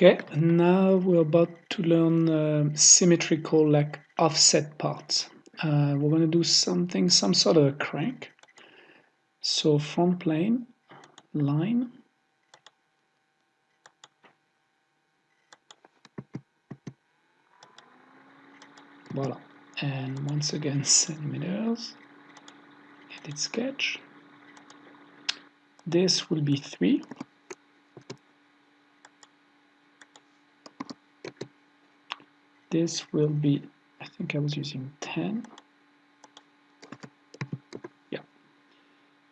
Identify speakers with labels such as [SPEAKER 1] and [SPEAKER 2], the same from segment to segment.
[SPEAKER 1] Okay, now we're about to learn symmetrical, like offset parts. We're going to do something, some sort of a crank. So front plane, line. Voila. And once again, centimeters. Edit sketch. This will be 3. This will be, I think I was using 10. Yeah.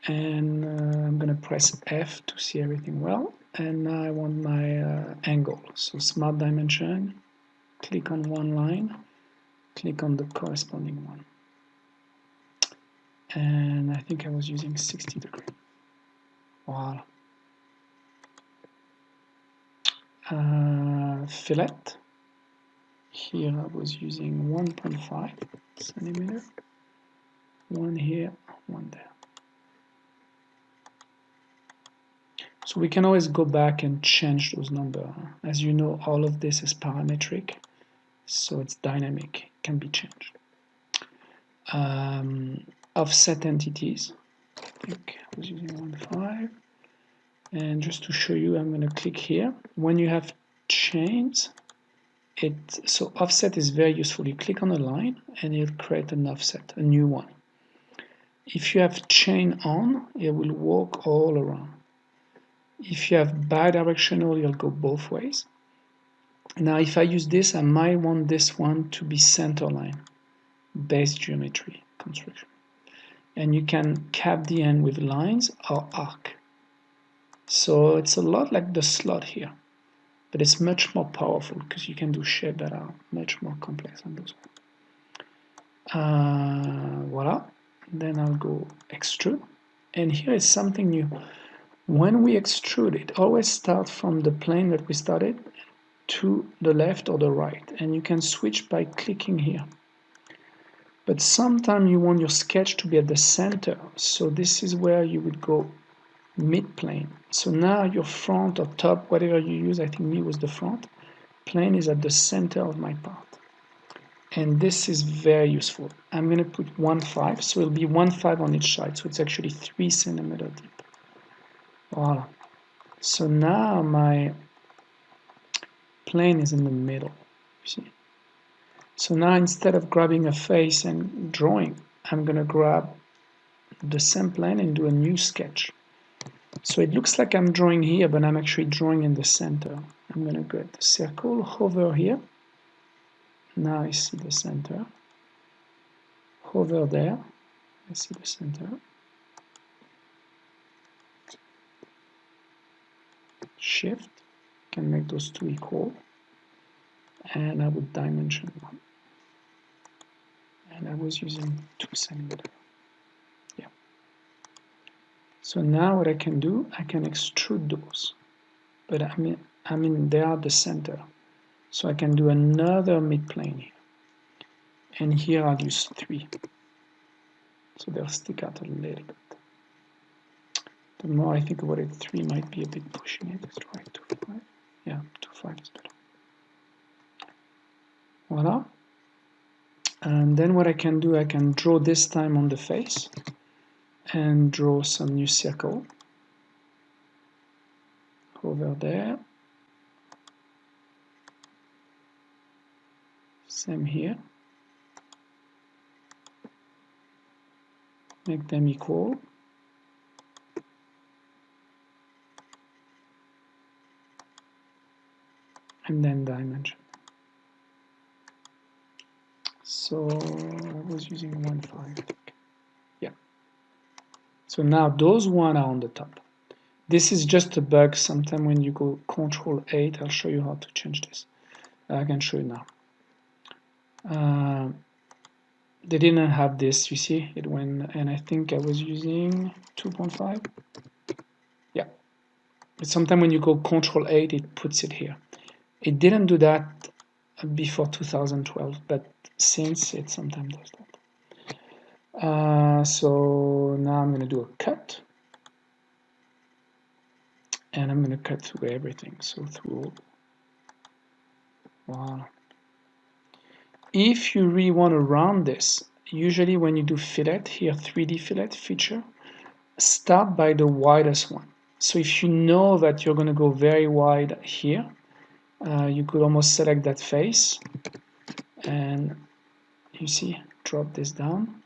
[SPEAKER 1] And I'm going to press F to see everything well. And now I want my angle. So smart dimension, click on one line, click on the corresponding one. And I think I was using 60 degrees. Wow. Fillet. Here I was using 1.5 centimeter. One here, one there. So we can always go back and change those numbers. As you know, all of this is parametric, so it's dynamic, it can be changed. Offset entities, I think I was using 1.5. And just to show you, I'm going to click here. When you have chains, so offset is very useful. You click on a line and it'll create an offset, a new one. If you have chain on, it will walk all around. If you have bidirectional, you'll go both ways. Now, if I use this, I might want this one to be center line, base geometry construction. And you can cap the end with lines or arc. So it's a lot like the slot here, but it's much more powerful because you can do shapes that are much more complex than those ones. Voila. Then I'll go extrude. And here is something new. When we extrude, it always starts from the plane that we started to the left or the right. And you can switch by clicking here. But sometimes you want your sketch to be at the center. So this is where you would go mid-plane. So now your front or top, whatever you use, I think me was the front, plane is at the center of my part. And this is very useful. I'm going to put 1.5, so it'll be 1.5 on each side. So it's actually 3 centimeters deep. Voila. So now my plane is in the middle, you see. So now instead of grabbing a face and drawing, I'm going to grab the same plane and do a new sketch. So it looks like I'm drawing here, but I'm actually drawing in the center. I'm going to get the circle, hover here. Now I see the center. Hover there, I see the center. Shift, can make those two equal. And I would dimension one. And I was using 2 centimeters. Yeah. So now what I can do, I can extrude those. But I mean they are the center. So I can do another mid-plane here. And here I'll use 3. So they'll stick out a little bit. The more I think about it, 3 might be a bit pushing it. Let's try 2.5. Yeah, 2.5 is better. Voila. And then what I can do, I can draw this time on the face and draw some new circle. Over there. Same here. Make them equal. And then dimension. So I was using 1.5, I think. Yeah. So now those one are on the top. This is just a bug. Sometime when you go Control 8, I'll show you how to change this. I can show you now. They didn't have this, you see, it went, and I think I was using 2.5. Yeah. But sometime when you go Control 8, it puts it here. It didn't do that before 2012, but since it sometimes does that. So now I'm going to do a cut. And I'm going to cut through everything, so through Wow. If you really want to round this, usually when you do fillet, here 3D fillet feature, start by the widest one. So if you know that you're going to go very wide here, you could almost select that face and you see, drop this down.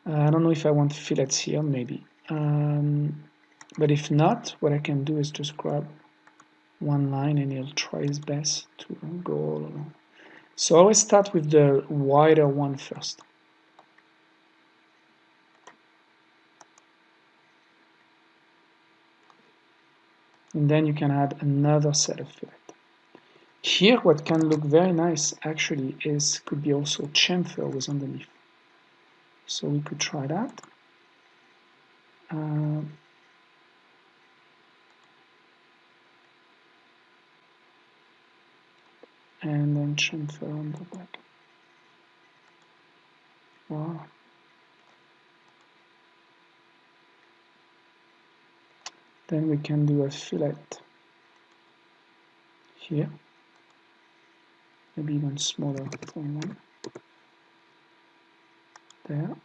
[SPEAKER 1] I don't know if I want fillets here, maybe. But if not, what I can do is just grab one line and he'll try his best to go all along. So always start with the wider one first. And then you can add another set of fillet. Here, what can look very nice actually could be also chamfer with underneath. So we could try that. And then chamfer on the back. Wow. Then we can do a fillet here. Maybe even smaller than one. There.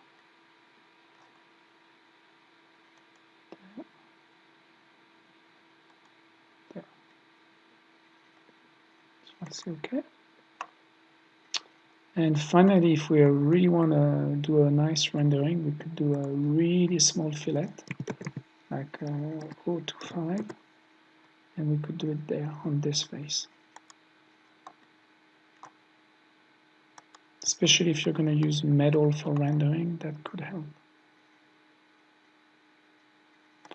[SPEAKER 1] There. So that's okay. And finally, if we really want to do a nice rendering, we could do a really small fillet, like 0.25, and we could do it there on this face. Especially if you're going to use metal for rendering, that could help.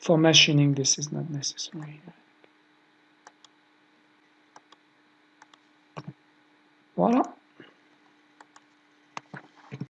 [SPEAKER 1] For machining, this is not necessary. Voila.